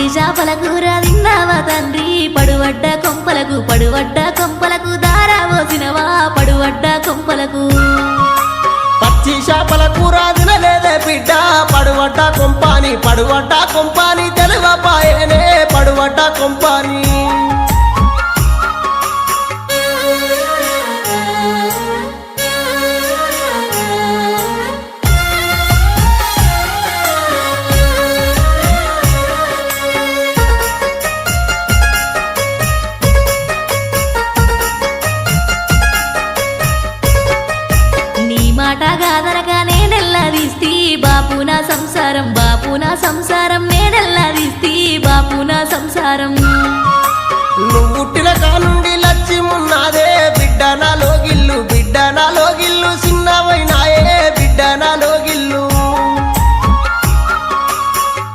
పచ్చి చేపల కూర తిన్నావా తండ్రి పడువడ్డ కొంపలకు దారా పోసినవా పడువడ్డ కొంపలకు పచ్చి చేపల కూర తినలేదే బిడ్డ పడువడ్డ కొంపాని తెలువపాయనే పడువడ్డ కొంపాని మాట గాదనగా నేనెల్లదీస్తి బాపు నా సంసారం నేనెల్లదీస్తి బాపు నా సంసారం